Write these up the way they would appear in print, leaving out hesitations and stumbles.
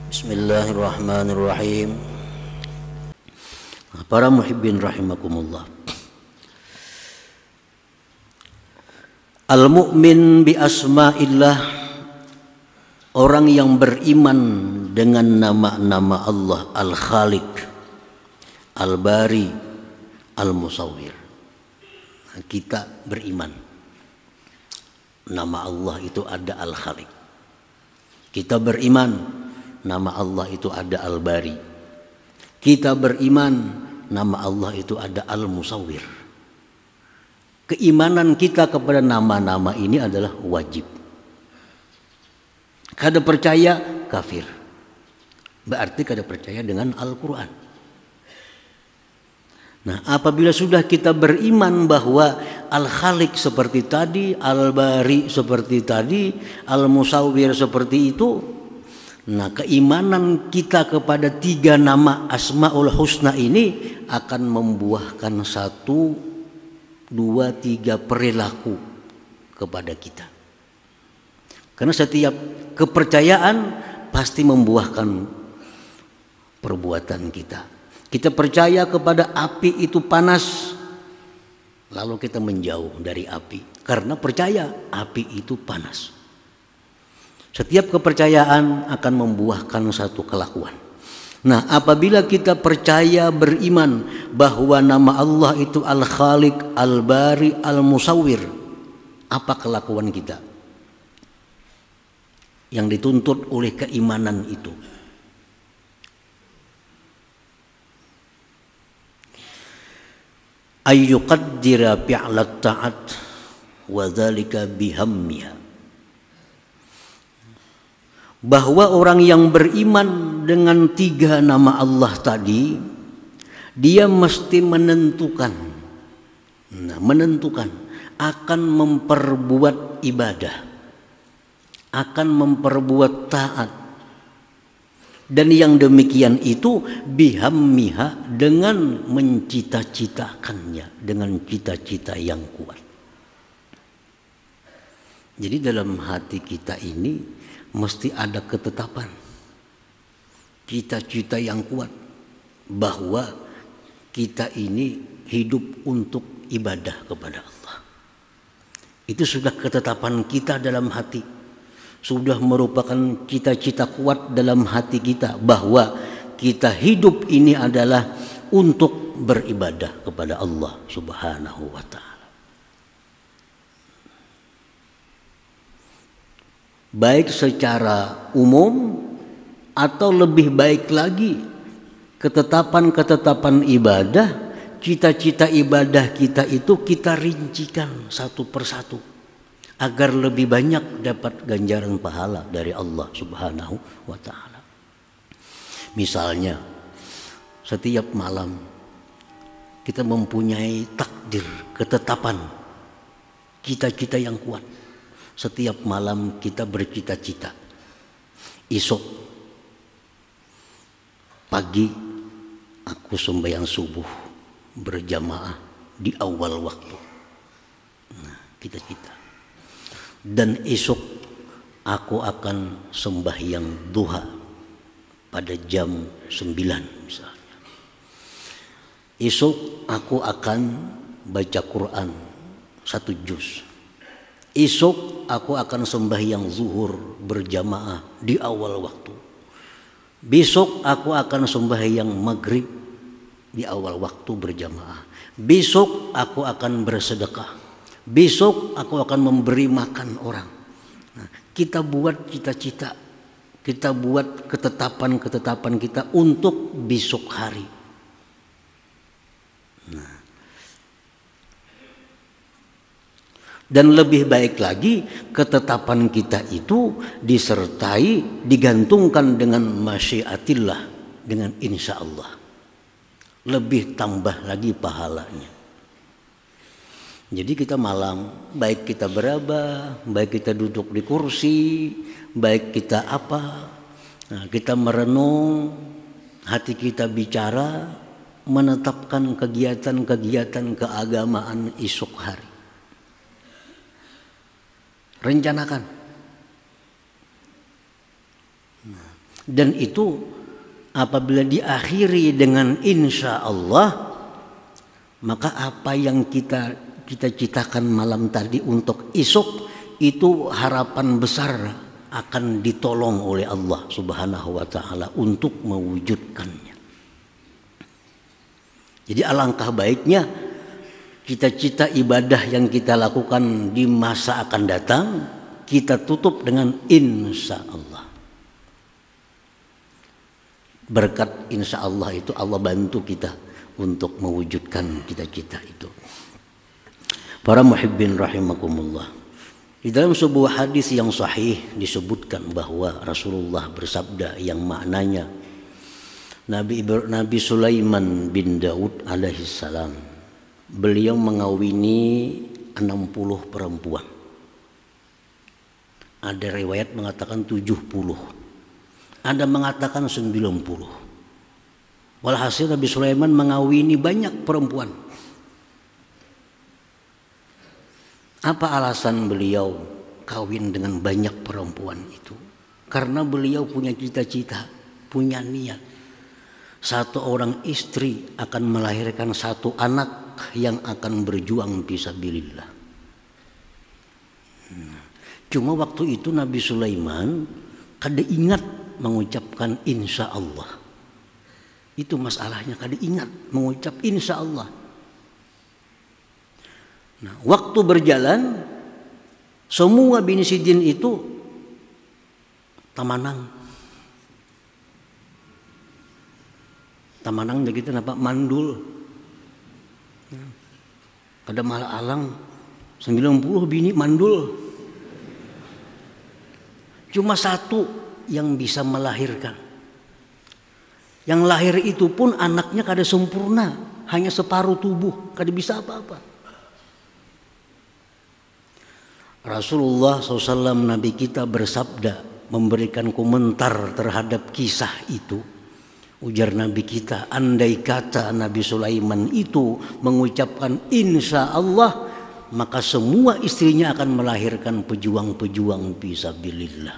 Bismillahirrahmanirrahim. Para muhibbin rahimakumullah. Al-mu'min bi asma'illah, orang yang beriman dengan nama-nama Allah, Al-Khaliq, Al-Bari, Al-Musawwir. Kita beriman nama Allah itu ada Al-Khaliq. Kita beriman nama Allah itu ada Al-Bari. Kita beriman nama Allah itu ada Al-Musawwir. Keimanan kita kepada nama-nama ini adalah wajib. Kada percaya kafir. Berarti kada percaya dengan Al-Quran. Nah, apabila sudah kita beriman bahwa Al-Khaliq seperti tadi, Al-Bari seperti tadi, Al-Musawwir seperti itu, nah keimanan kita kepada tiga nama Asmaul Husna ini akan membuahkan 1, 2, 3 perilaku kepada kita. Karena setiap kepercayaan pasti membuahkan perbuatan kita. Kita percaya kepada api itu panas, lalu kita menjauh dari api karena percaya api itu panas. Setiap kepercayaan akan membuahkan satu kelakuan. Nah, apabila kita percaya beriman bahwa nama Allah itu Al-Khaliq, Al-Bari, Al-Musawwir, apa kelakuan kita yang dituntut oleh keimanan itu? Ayyuqaddira fi'lat ta'at wa dzalika bihammiha, bahwa orang yang beriman dengan tiga nama Allah tadi, dia mesti menentukan akan memperbuat ibadah, akan memperbuat taat, dan yang demikian itu bihammiha, dengan mencita-citakannya, dengan cita-cita yang kuat. Jadi dalam hati kita ini mesti ada ketetapan, cita-cita yang kuat bahwa kita ini hidup untuk ibadah kepada Allah. Itu sudah ketetapan kita dalam hati, sudah merupakan cita-cita kuat dalam hati kita bahwa kita hidup ini adalah untuk beribadah kepada Allah Subhanahu wa ta'ala. Baik secara umum atau lebih baik lagi ketetapan-ketetapan ibadah, cita-cita ibadah kita itu kita rincikan satu persatu agar lebih banyak dapat ganjaran pahala dari Allah Subhanahu wa ta'ala. Misalnya setiap malam kita mempunyai takdir, ketetapan, cita-cita yang kuat. Setiap malam kita bercita-cita, esok pagi aku sembahyang subuh berjamaah di awal waktu. Nah, cita-cita. Dan esok aku akan sembahyang duha pada jam 9 misalnya. Esok aku akan baca Quran 1 juz. Esok aku akan sembahyang zuhur berjamaah di awal waktu. Besok aku akan sembahyang maghrib di awal waktu berjamaah. Besok aku akan bersedekah. Besok aku akan memberi makan orang. Nah, kita buat cita-cita, kita buat ketetapan-ketetapan kita untuk besok hari. Nah, dan lebih baik lagi ketetapan kita itu disertai, digantungkan dengan masyiatillah, dengan insya Allah. Lebih tambah lagi pahalanya. Jadi kita malam, baik kita beraba, baik kita duduk di kursi, baik kita apa, nah, kita merenung, hati kita bicara, menetapkan kegiatan-kegiatan keagamaan esok hari. Rencanakan. Dan itu apabila diakhiri dengan insya Allah, maka apa yang kita citakan malam tadi untuk esok itu harapan besar akan ditolong oleh Allah Subhanahu wa taala untuk mewujudkannya. Jadi alangkah baiknya cita-cita ibadah yang kita lakukan di masa akan datang kita tutup dengan insya Allah. Berkat insya Allah itu Allah bantu kita untuk mewujudkan cita-cita itu. Para muhibbin rahimakumullah. Di dalam sebuah hadis yang sahih disebutkan bahwa Rasulullah bersabda yang maknanya Nabi Sulaiman bin Daud alaihissalam, beliau mengawini 60 perempuan. Ada riwayat mengatakan 70, ada mengatakan 90. Walhasil Nabi Sulaiman mengawini banyak perempuan. Apa alasan beliau kawin dengan banyak perempuan itu? Karena beliau punya cita-cita, punya niat. Satu orang istri akan melahirkan satu anak yang akan berjuang fisabilillah. Cuma waktu itu Nabi Sulaiman kada ingat mengucapkan insya Allah. Itu masalahnya, kada ingat mengucap insya Allah. Nah, waktu berjalan semua Bini Sidin itu tamanang. Tamanang begitu napa mandul. Kada malah alang 90 bini mandul. Cuma satu yang bisa melahirkan. Yang lahir itu pun anaknya kada sempurna, hanya separuh tubuh, kada bisa apa-apa. Rasulullah SAW Nabi kita bersabda memberikan komentar terhadap kisah itu. Ujar Nabi kita, andai kata Nabi Sulaiman itu mengucapkan insya Allah, maka semua istrinya akan melahirkan pejuang-pejuang fisabilillah.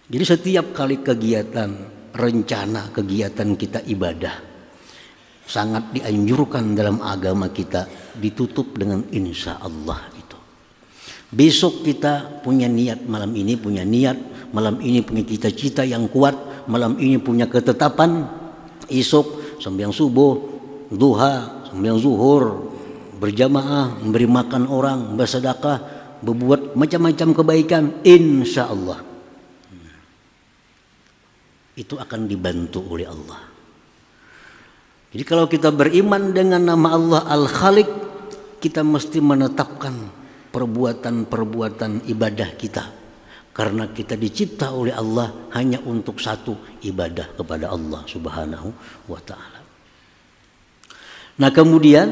Jadi setiap kali kegiatan, rencana kegiatan kita ibadah, sangat dianjurkan dalam agama kita ditutup dengan insya Allah itu. Besok kita punya niat, malam ini punya niat, malam ini punya cita-cita yang kuat, malam ini punya ketetapan, esok sembahyang subuh, duha, sembahyang zuhur, berjamaah, memberi makan orang, bersedekah, berbuat macam-macam kebaikan, insya Allah. Itu akan dibantu oleh Allah. Jadi kalau kita beriman dengan nama Allah Al-Khaliq, kita mesti menetapkan perbuatan-perbuatan ibadah kita. Karena kita dicipta oleh Allah hanya untuk satu ibadah kepada Allah Subhanahu wa ta'ala. Nah kemudian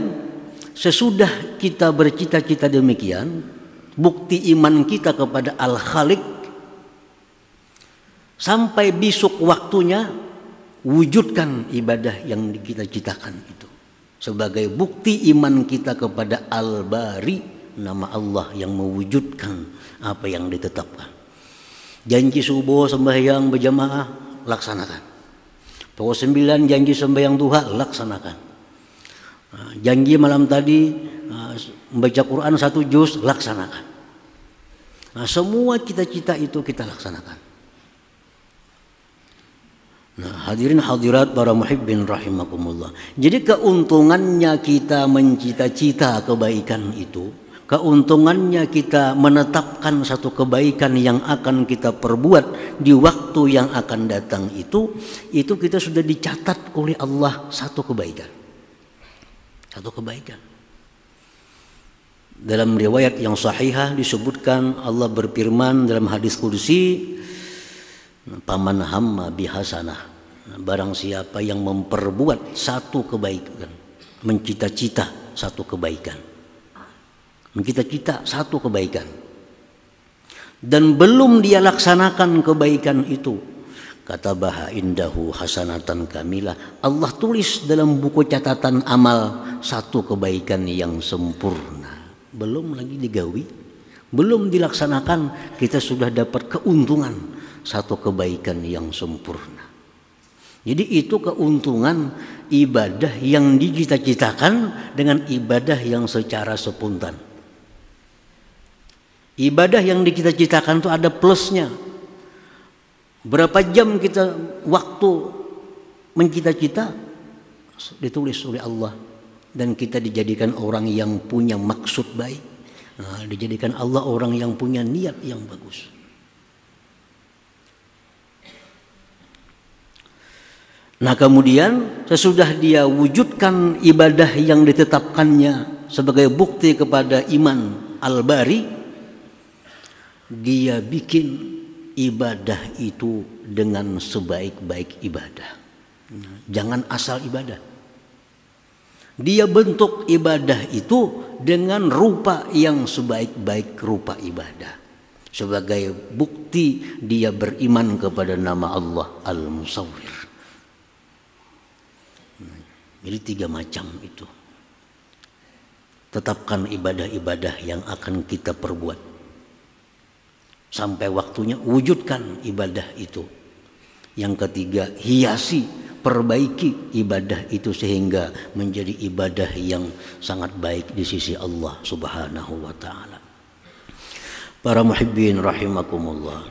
sesudah kita bercita-cita demikian, bukti iman kita kepada Al-Khaliq, sampai besok waktunya wujudkan ibadah yang kita citakan itu. Sebagai bukti iman kita kepada Al-Bari, nama Allah yang mewujudkan apa yang ditetapkan. Janji subuh sembahyang berjamaah, laksanakan. Pukul 9 janji sembahyang duha, laksanakan. Janji malam tadi membaca Quran 1 juz, laksanakan. Nah, semua cita-cita itu kita laksanakan. Nah, hadirin hadirat para muhibbin rahimakumullah. Jadi keuntungannya kita mencita-cita kebaikan itu, keuntungannya kita menetapkan satu kebaikan yang akan kita perbuat di waktu yang akan datang itu kita sudah dicatat oleh Allah satu kebaikan. Satu kebaikan. Dalam riwayat yang sahihah disebutkan Allah berfirman dalam hadis qudsi, paman hamma bihasanah, barang siapa yang memperbuat satu kebaikan, mencita-cita satu kebaikan, mencita-cita satu kebaikan, dan belum dia laksanakan kebaikan itu, kata baha indahu hasanatan kamilah, Allah tulis dalam buku catatan amal satu kebaikan yang sempurna. Belum lagi digawi, Belum dilaksanakan, kita sudah dapat keuntungan satu kebaikan yang sempurna. Jadi itu keuntungan ibadah yang dicita-citakan dengan ibadah yang secara spontan. Ibadah yang dicita-citakan itu ada plusnya. Berapa jam kita waktu mencita-cita ditulis oleh Allah, dan kita dijadikan orang yang punya maksud baik. Nah, dijadikan Allah orang yang punya niat yang bagus. Nah kemudian sesudah dia wujudkan ibadah yang ditetapkannya sebagai bukti kepada iman al-bari, dia bikin ibadah itu dengan sebaik-baik ibadah. Jangan asal ibadah. Dia bentuk ibadah itu dengan rupa yang sebaik-baik rupa ibadah. Sebagai bukti dia beriman kepada nama Allah Al-Musawwir. Jadi 3 macam itu. Tetapkan ibadah-ibadah yang akan kita perbuat. Sampai waktunya wujudkan ibadah itu. Yang ketiga, hiasi, perbaiki ibadah itu sehingga menjadi ibadah yang sangat baik di sisi Allah Subhanahu wa taala. Para muhibbin rahimakumullah.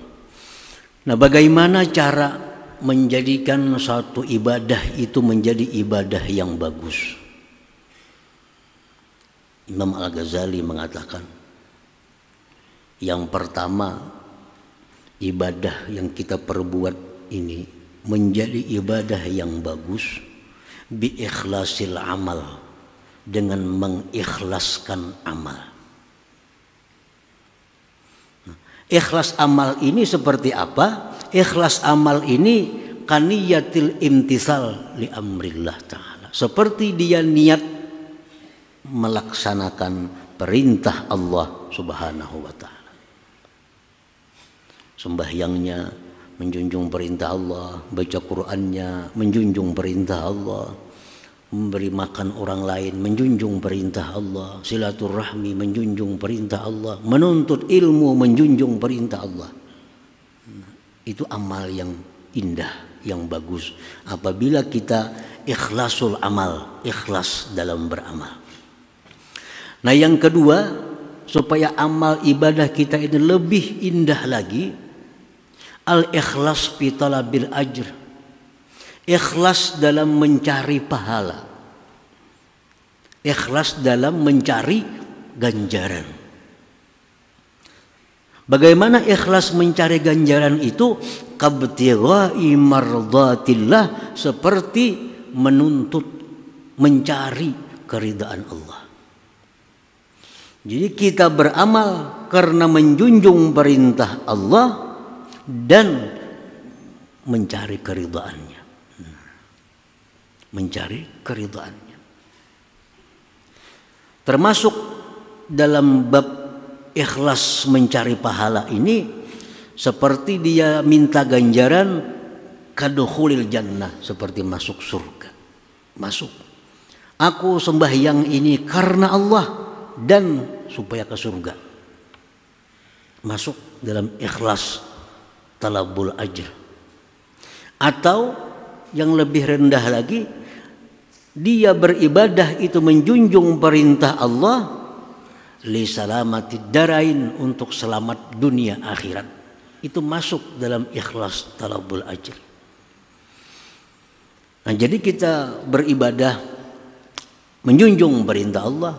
Nah, bagaimana cara menjadikan satu ibadah itu menjadi ibadah yang bagus? Imam Al-Ghazali mengatakan, yang pertama, ibadah yang kita perbuat ini menjadi ibadah yang bagus bi ikhlasil amal, dengan mengikhlaskan amal. Ikhlas amal ini seperti apa? Ikhlas amal ini kaniyatil imtisal li amrillah ta'ala, seperti dia niat melaksanakan perintah Allah Subhanahu wa ta'ala. Sembahyangnya menjunjung perintah Allah, baca Qur'annya menjunjung perintah Allah, memberi makan orang lain menjunjung perintah Allah, silaturahmi menjunjung perintah Allah, menuntut ilmu menjunjung perintah Allah. Itu amal yang indah, yang bagus apabila kita ikhlasul amal, ikhlas dalam beramal. Nah yang kedua, supaya amal ibadah kita ini lebih indah lagi, al-ikhlas fi talabil ajr, ikhlas dalam mencari pahala, ikhlas dalam mencari ganjaran. Bagaimana ikhlas mencari ganjaran itu? Kabtigha'i mardatillah, seperti menuntut, mencari keridaan Allah. Jadi kita beramal karena menjunjung perintah Allah dan mencari keridhaannya, mencari keridhaannya. Termasuk dalam bab ikhlas mencari pahala ini, seperti dia minta ganjaran kadukhulil jannah, seperti masuk surga. Masuk, aku sembahyang ini karena Allah dan supaya ke surga. Masuk dalam ikhlas talabul ajr. Atau yang lebih rendah lagi, dia beribadah itu menjunjung perintah Allah li salamatid darain, untuk selamat dunia akhirat. Itu masuk dalam ikhlas talabul ajr. Nah, jadi kita beribadah menjunjung perintah Allah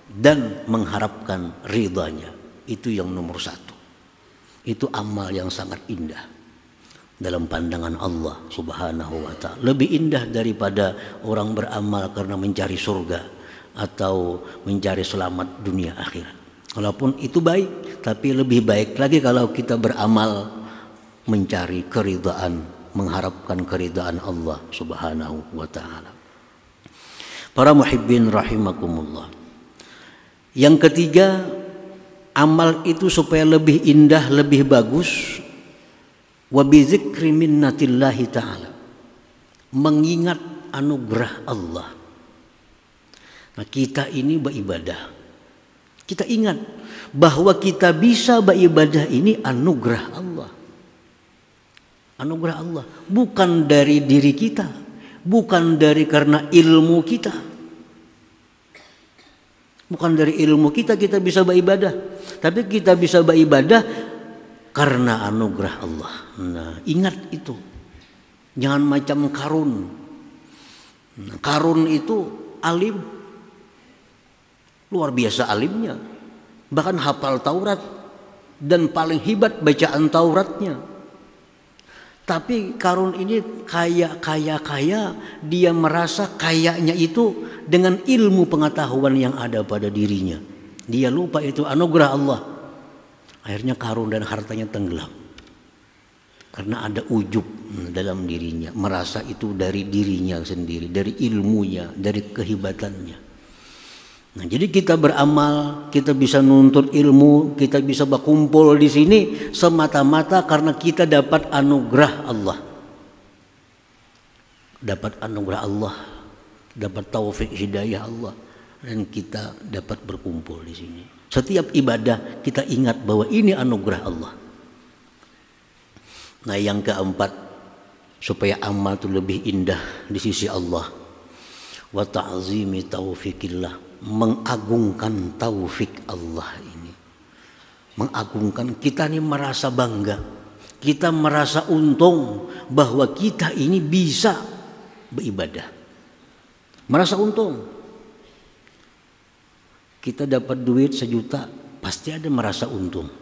dan mengharapkan ridhanya. Itu yang nomor 1. Itu amal yang sangat indah dalam pandangan Allah Subhanahu wa ta'ala. Lebih indah daripada orang beramal karena mencari surga atau mencari selamat dunia akhirat. Walaupun itu baik, tapi lebih baik lagi kalau kita beramal mencari keridhaan, mengharapkan keridhaan Allah Subhanahu wa ta'ala. Para muhibbin rahimakumullah. Yang ketiga, amal itu supaya lebih indah, lebih bagus, wa bi dzikri minnatillahi ta'ala, mengingat anugerah Allah. Nah, kita ini beribadah, kita ingat bahwa kita bisa beribadah ini anugerah Allah. Anugerah Allah, bukan dari diri kita, bukan dari karena ilmu kita. Bukan dari ilmu kita bisa beribadah, tapi kita bisa beribadah karena anugerah Allah. Nah, ingat itu. Jangan macam Qarun. Nah, Qarun itu alim, luar biasa alimnya, bahkan hafal Taurat dan paling hebat bacaan Tauratnya. Tapi Qarun ini kaya, dia merasa kayanya itu dengan ilmu pengetahuan yang ada pada dirinya. Dia lupa itu anugerah Allah. Akhirnya Qarun dan hartanya tenggelam. Karena ada ujub dalam dirinya, merasa itu dari dirinya sendiri, dari ilmunya, dari kehebatannya. Nah, jadi kita beramal, kita bisa nuntut ilmu, kita bisa berkumpul di sini semata-mata karena kita dapat anugerah Allah. Dapat anugerah Allah, dapat taufik hidayah Allah, dan kita dapat berkumpul di sini. Setiap ibadah kita ingat bahwa ini anugerah Allah. Nah, yang keempat, supaya amal itu lebih indah di sisi Allah, wa ta'zimi taufikillah, mengagungkan taufik Allah ini. Mengagungkan, kita ini merasa bangga, kita merasa untung bahwa kita ini bisa beribadah. Merasa untung. Kita dapat duit 1 juta, pasti ada merasa untung.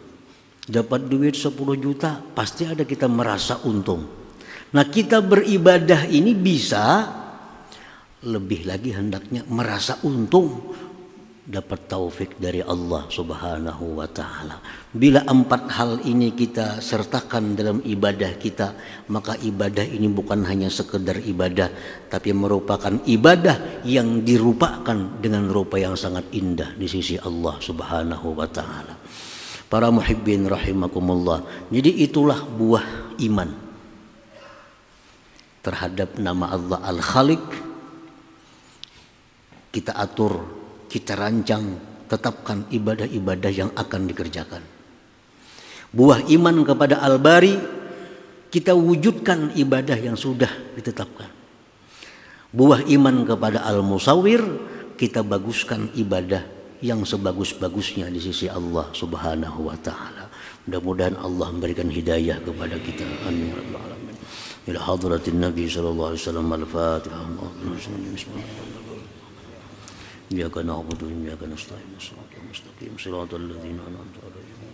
Dapat duit 10 juta, pasti ada kita merasa untung. Nah, kita beribadah ini bisa lebih lagi hendaknya merasa untung dapat taufik dari Allah Subhanahu wa taala. Bila 4 hal ini kita sertakan dalam ibadah kita, maka ibadah ini bukan hanya sekedar ibadah, tapi merupakan ibadah yang dirupakan dengan rupa yang sangat indah di sisi Allah Subhanahu wa taala. Para muhibbin rahimakumullah. Jadi itulah buah iman terhadap nama Allah Al-Khaliq. Kita atur, kita rancang, tetapkan ibadah-ibadah yang akan dikerjakan. Buah iman kepada Al-Bari, kita wujudkan ibadah yang sudah ditetapkan. Buah iman kepada Al-Musawwir, kita baguskan ibadah yang sebagus-bagusnya di sisi Allah Subhanahu wa taala. Mudah-mudahan Allah memberikan hidayah kepada kita. Amin ya rabbal alamin. Ila hadratin Nabi sallallahu alaihi wasallam. Al-Fatihah. إياك نعبد وإياك نستعين صراط المستقيم صراط الذين أنعمت عليهم